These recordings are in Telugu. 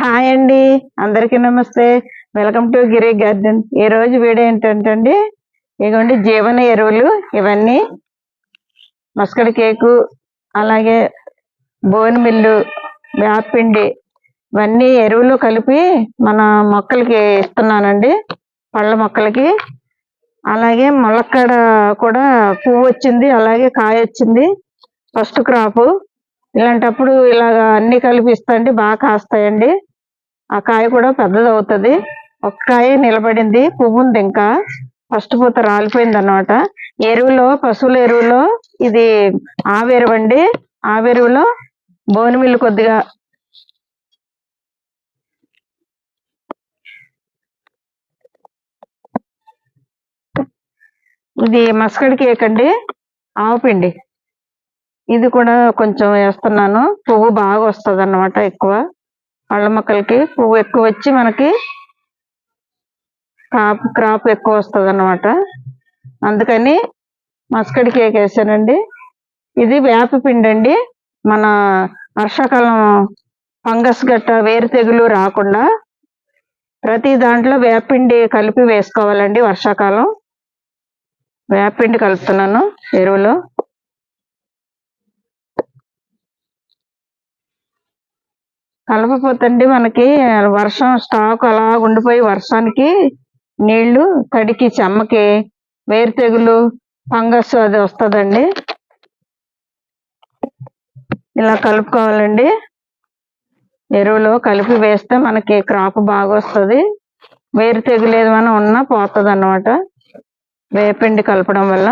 హాయ్ అండి, అందరికీ నమస్తే. Welcome to Giri garden. ఈ రోజు వీడియో ఏంటంటే ఇదిగోండి జీవన ఎరువులు. ఇవన్నీ మస్కడ్ కేకు, అలాగే బోన్ మిల్లు, వేపపిండి, ఇవన్నీ ఎరువులు కలిపి మన మొక్కలకి ఇస్తున్నానండి, పళ్ళ మొక్కలకి. అలాగే ములక్కాడ కూడా పువ్వు వచ్చింది, అలాగే కాయ వచ్చింది, ఫస్ట్ క్రాప్. ఇలాంటప్పుడు ఇలాగ అన్ని కలిపి ఇస్తాండి, బాగా కాస్తాయండి. ఆ కాయ కూడా పెద్దది అవుతుంది. ఒక కాయ నిలబడింది, పువ్వు ఉంది, ఇంకా ఫస్ట్ పూత రాలిపోయింది అన్నమాట. ఎరువులో, పశువుల ఎరువులో ఇది ఆవెరువు అండి. ఆవెరువులో బోన్ మిల్లు కొద్దిగా, ఇది మస్కడ్ కేక్ అండి, ఆవపిండి ఇది కూడా కొంచెం వేస్తున్నాను. పువ్వు బాగా వస్తుంది అన్నమాట. ఎక్కువ పళ్ళ మొక్కలకి పువ్వు ఎక్కువ వచ్చి మనకి క్రాప్ ఎక్కువ వస్తుంది అన్నమాట. అందుకని మస్కడ్ కేక్ వేసానండి. ఇది వేప పిండి అండి. మన వర్షాకాలం ఫంగస్ గట్ట, వేరు తెగులు రాకుండా ప్రతి దాంట్లో వేపపిండి కలిపి వేసుకోవాలండి. వర్షాకాలం వేపపిండి కలుపుతున్నాను ఎరువులో. కలపపోతండి మనకి వర్షం స్టాక్ అలా ఉండిపోయి వర్షానికి నీళ్లు తడికి చెమ్మకి వేరు తెగులు, ఫంగస్ అది వస్తుందండి. ఇలా కలుపుకోవాలండి. ఎరువులో కలిపి వేస్తే మనకి క్రాప్ బాగా వస్తుంది. వేరు తెగులు ఏమైనా ఉన్నా పోతుంది అన్నమాట వేపిండి కలపడం వల్ల.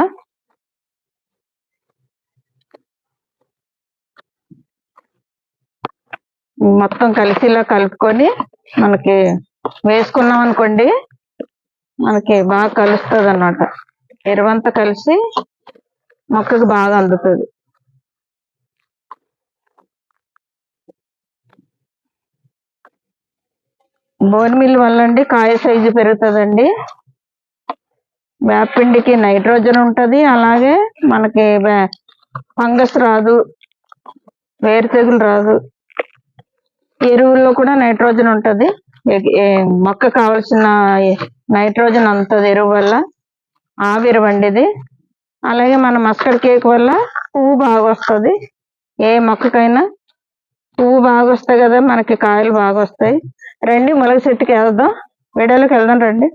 మొత్తం కలిసిలా కలుపుకొని మనకి వేసుకున్నాం అనుకోండి, మనకి బాగా కలుస్తుంది అన్నమాట. ఎరువంతా కలిసి మొక్కకు బాగా అందుతుంది. బోన్ మిల్ వల్ల అండి కాయ సైజు పెరుగుతుందండి. వేపపిండికి నైట్రోజన్ ఉంటుంది, అలాగే మనకి ఫంగస్ రాదు, వేరు తెగులు రాదు. ఎరువుల్లో కూడా నైట్రోజన్ ఉంటుంది, మొక్క కావలసిన నైట్రోజన్ అందుతుంది ఎరువు వల్ల. ఆవిరి వండిది. అలాగే మన మస్కడ్ కేక్ వల్ల పువ్వు బాగా వస్తుంది. ఏ మొక్కకైనా పువ్వు బాగా వస్తాయి కదా, మనకి కాయలు బాగా వస్తాయి. రండి ములగ చెట్టుకి వెళ్దాం, వీడియోలోకి వెళ్దాం రండి.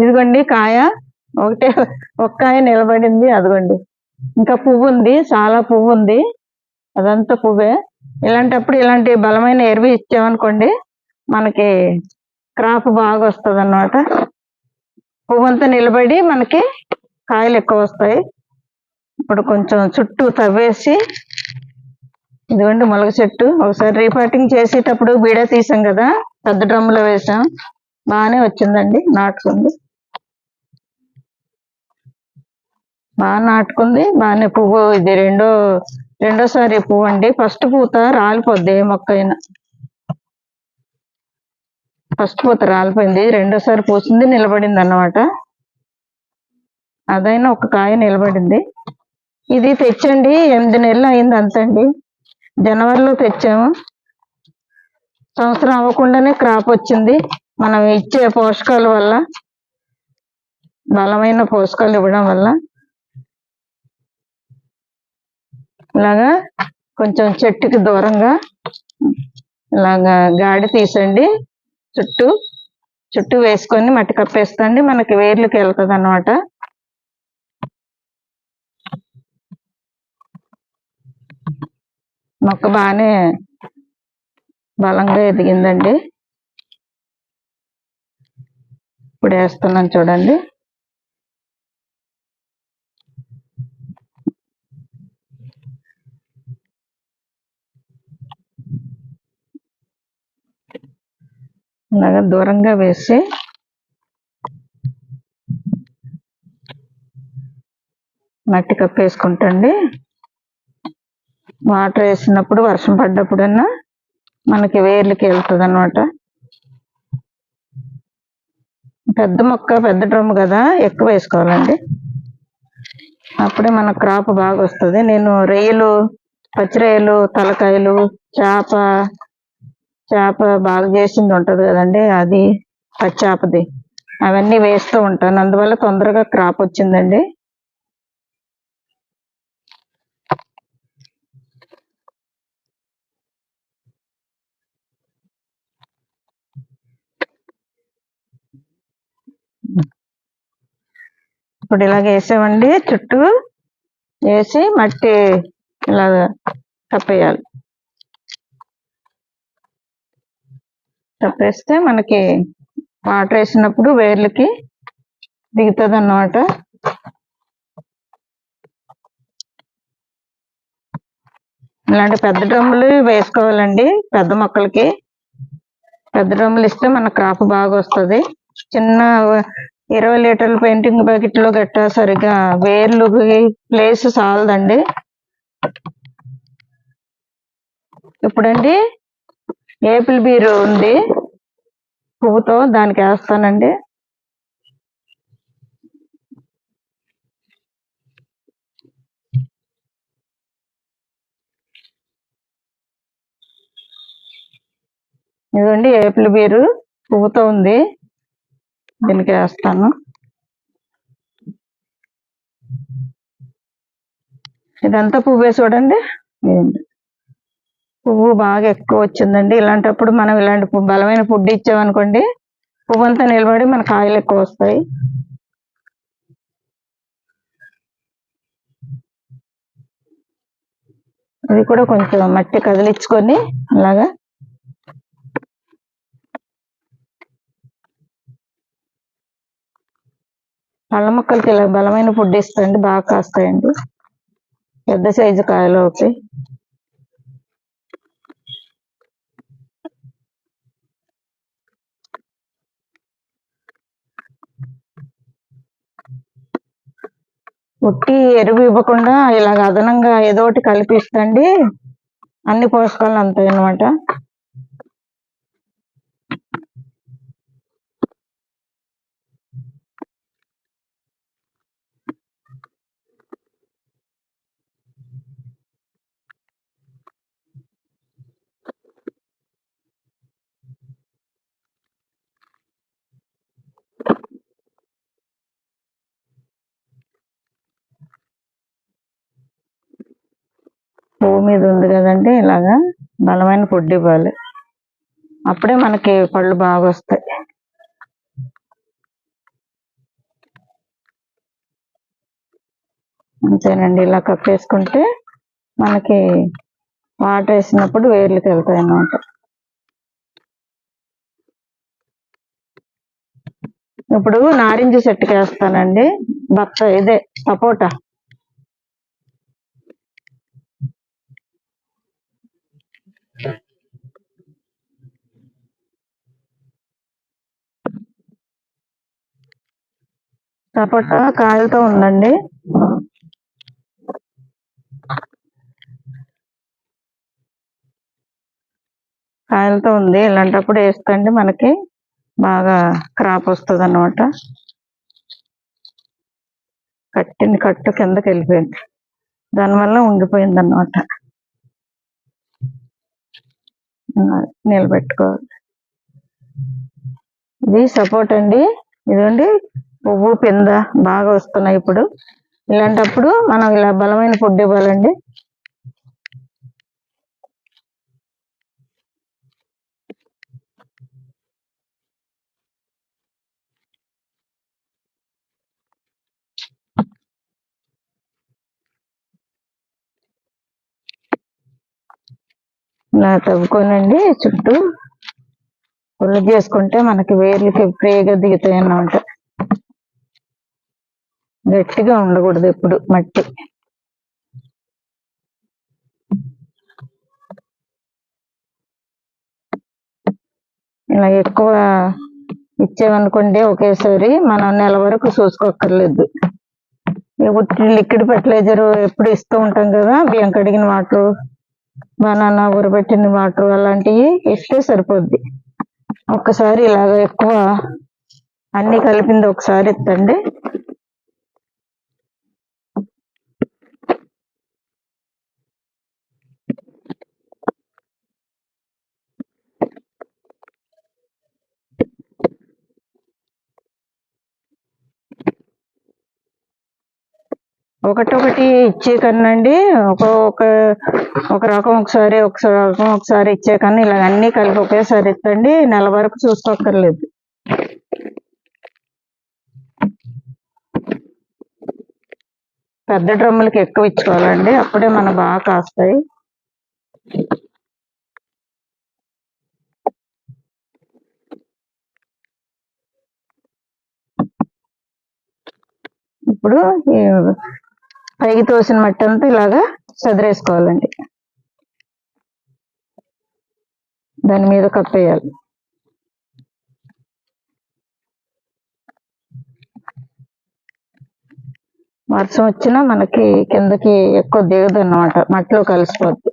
ఇదిగోండి కాయ ఒకటే, ఒక కాయ నిలబడింది, అదిగోండి. ఇంకా పువ్వు ఉంది, చాలా పువ్వు ఉంది, అదంతా పువ్వే. ఇలాంటప్పుడు ఇలాంటి బలమైన ఎరువు ఇచ్చామనుకోండి, మనకి క్రాప్ బాగా వస్తుంది అన్నమాట. పువ్వు అంతా నిలబడి మనకి కాయలు ఎక్కువ వస్తాయి. ఇప్పుడు కొంచెం చుట్టూ తవ్వేసి, ఇదిగోండి ములగ చెట్టు. ఒకసారి రీపాటింగ్ చేసేటప్పుడు బీడా తీసాం కదా, పెద్ద డ్రమ్ములో వేసాం, బాగానే వచ్చిందండి, నాటుకుంది, బాగా నాటుకుంది, బాగానే పువ్వు. ఇది రెండోసారి పువ్వు అండి. ఫస్ట్ పూత రాలిపోద్ది ఏ మొక్క అయినా. ఫస్ట్ పూత రాలిపోయింది, రెండోసారి పూసింది, నిలబడింది అన్నమాట. అదైనా ఒక కాయ నిలబడింది. ఇది తెచ్చండి 8 నెలలు అయింది అంతండి. జనవరిలో తెచ్చాము, సంవత్సరం అవ్వకుండానే క్రాప్ వచ్చింది. మనం ఇచ్చే పోషకాల వల్ల, బలమైన పోషకాలు ఇవ్వడం వల్ల. ఇలాగా కొంచెం చెట్టుకి దూరంగా ఇలాగా గాడి తీసండి, చుట్టూ వేసుకొని మట్టి కప్పేస్తండి, మనకి వేర్లకి వెళ్తుంది అన్నమాట. మొక్క బాగానే బలంగా ఎదిగిందండి. ఇప్పుడు వేస్తున్నాను చూడండి. ఇలాగా దూరంగా వేసి మట్టి కప్పేసుకుంటండి. వాటర్ వేసినప్పుడు, వర్షం పడ్డప్పుడన్నా మనకి వేర్లకి వెళ్తుంది అన్నమాట. పెద్ద మొక్క పెద్ద డ్రమ్ కదా, ఎక్కువ వేసుకోవాలండి. అప్పుడే మన క్రాప్ బాగా వస్తుంది. నేను రొయ్యలు, పచ్చి రొయ్యలు, తలకాయలు, చేప బాగా చేసింది ఉంటది కదండి, అది పచ్చేపది, అవన్నీ వేస్తూ ఉంటాను. అందువల్ల తొందరగా క్రాప్ వచ్చిందండి. ఇప్పుడు ఇలాగ వేసామండి, చుట్టూ వేసి మట్టి ఇలాగ కప్పేయాలి. కప్పేస్తే మనకి వాటర్ వేసినప్పుడు వేర్లకి దిగుతుంది అన్నమాట. ఇలాంటి పెద్ద డ్రమ్ములు వేసుకోవాలండి. పెద్ద మొక్కలకి పెద్ద డ్రమ్ములు ఇస్తే మన క్రాప్ బాగా వస్తుంది. చిన్న 20 లీటర్ల పెయింటింగ్ బకెట్లో గట్టా సరిగా వేర్లు ప్లేస్ చాలదండి. ఇప్పుడండి ఏపిల్ బీరు ఉంది పువ్వుతో, దానికి వేస్తానండి. ఇదండి ఏపిల్ బీరు పువ్వుతో ఉంది, దీనికి వేస్తాను. ఇదంతా పువ్వే చూడండి, పువ్వు బాగా ఎక్కువ వచ్చిందండి. ఇలాంటప్పుడు మనం ఇలాంటి బలమైన ఫుడ్ ఇచ్చామనుకోండి, పువ్వు అంతా నిలబడి మన కాయలు ఎక్కువ వస్తాయి. ఇది కూడా కొంచెం మట్టి కదిలించుకొని అలాగా పళ్ళ మొక్కలకి ఇలా బలమైన ఫుడ్ ఇస్తాయండి, బాగా కాస్తాయండి, పెద్ద సైజు కాయలు అవుతాయి. ఉట్టి ఎరువు ఇవ్వకుండా ఇలాగ అదనంగా ఏదో ఒకటి కలిపిస్తండి, అన్ని పోషకాలు అంతాయి అన్నమాట. పువ్వు మీద ఉంది కదండి, ఇలాగా బలమైన ఫుడ్ ఇవ్వాలి, అప్పుడే మనకి పళ్ళు బాగా వస్తాయి. అంతేనండి, ఇలా కప్పేసుకుంటే మనకి వాటర్ వేసినప్పుడు వేర్లకి వెళ్తాయి అన్నమాట. ఇప్పుడు నారింజ చెట్టుకి వేస్తానండి, ఇదే సపోటా. సపోటా కాయలతో ఉందండి, కాయలతో ఉంది. ఇలాంటప్పుడు వేస్తండి మనకి బాగా క్రాప్ వస్తుంది అన్నమాట. కట్టు కిందకి వెళ్ళిపోయింది, దానివల్ల ఉండిపోయింది అన్నమాట. నిలబెట్టుకోవాలి. ఇది సపోర్ట్ అండి, ఇదండి పువ్వు పింద బాగా వస్తున్నాయి. ఇప్పుడు ఇలాంటప్పుడు మనం ఇలా బలమైన ఫుడ్ ఇవ్వాలండి. ఇలా తవ్వుకోనండి, చుట్టూ పుల్ల చేసుకుంటే మనకి వేర్లకి ఫ్రీగా దిగుతాయి అన్నమాట. గట్టిగా ఉండకూడదు ఎప్పుడు మట్టి. ఇలా ఎక్కువ ఇచ్చేవనుకోండి ఒకేసారి, మనం నెల వరకు చూసుకోక్కర్లేదు. లిక్విడ్ ఫర్టిలైజర్ ఎప్పుడు ఇస్తూ ఉంటాం కదా, బియ్యం కడిగిన వాటర్, బనానా ఊరబెట్టిన వాటర్ అలాంటివి ఇస్తే సరిపోద్ది. ఒక్కసారి ఇలాగ ఎక్కువ అన్నీ కలిపింది ఒకసారి ఎత్తండి. ఒకటొకటి ఇచ్చే కన్నండి ఒక రకం ఒకసారి రకం ఒకసారి ఇచ్చే కన్నా ఇలా అన్నీ కలిపి ఒకేసారి ఎత్తండి. నెల వరకు చూసుకోక్కర్లేదు. పెద్ద డ్రమ్ములకి ఎక్కువ ఇచ్చుకోవాలండి, అప్పుడే మన బాగా కాస్తాయి. ఇప్పుడు పైకి తోసిన మట్టి అంతా ఇలాగా సదిరేసుకోవాలండి. దాని మీద కప్పేయాలి. వర్షం వచ్చినా మనకి కిందకి ఎక్కువ దిగదు అన్నమాట, మట్టిలో కలిసిపోద్ది.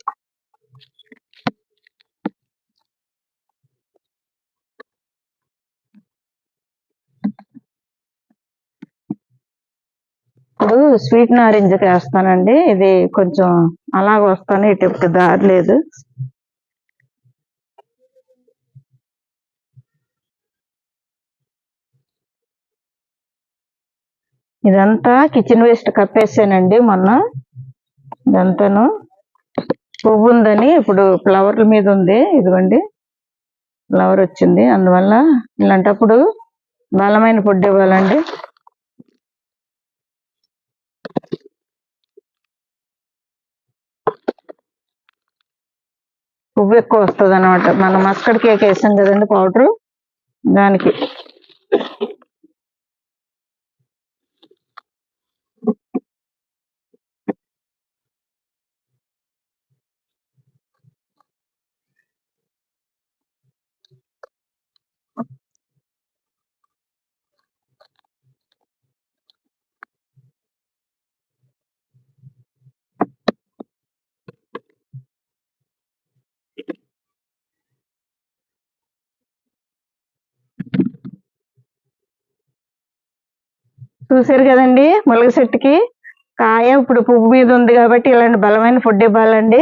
ఇప్పుడు స్వీట్ నారింజకి వేస్తానండి. ఇది కొంచెం అలాగ వస్తాను, ఇటు దారి లేదు. ఇదంతా కిచెన్ వేస్ట్ కప్పేసానండి మొన్న. ఇదంతాను పువ్వు ఉందని ఇప్పుడు ఫ్లవర్ల మీద ఉంది. ఇదిగోండి ఫ్లవర్ వచ్చింది. అందువల్ల ఇలాంటప్పుడు బలమైన ఫుడ్ ఇవ్వాలండి. పువ్వు ఎక్కువ వస్తుంది అనమాట. మనం మస్కడ్ కేక్ వేసాం కదండి పౌడరు, దానికి. చూసారు కదండి, ములగ చెట్టుకి కాయ ఇప్పుడు పువ్వు మీద ఉంది కాబట్టి ఇలాంటి బలమైన ఫుడ్ ఇవ్వాలండి.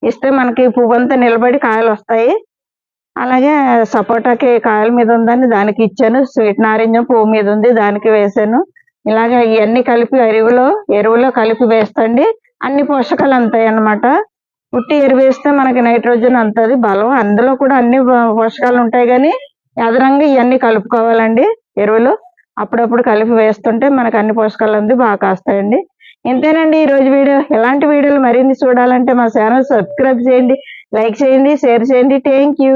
ఇస్తే మనకి పువ్వు అంతా నిలబడి కాయలు వస్తాయి. అలాగే సపోటాకి కాయల మీద ఉందని దానికి ఇచ్చాను. స్వీట్ నారింజ పువ్వు మీద ఉంది, దానికి వేసాను. ఇలాగే ఇవన్నీ కలిపి ఎరువులో కలిపి వేస్తండి. అన్ని పోషకాలు అంతాయి అన్నమాట. ఉట్టి ఎరువు వేస్తే మనకి నైట్రోజన్ అంతది బలం, అందులో కూడా అన్ని పోషకాలు ఉంటాయి. కానీ అదనంగా ఇవన్నీ కలుపుకోవాలండి ఎరువులు. అప్పుడప్పుడు కలిపి వేస్తుంటే మనకు అన్ని పోషకాలు అంది బాగా కాస్తాయండి. ఇంతేనండి ఈరోజు వీడియో. ఇలాంటి వీడియోలు మరిన్ని చూడాలంటే మా ఛానల్ సబ్స్క్రైబ్ చేయండి, లైక్ చేయండి, షేర్ చేయండి. Thank you.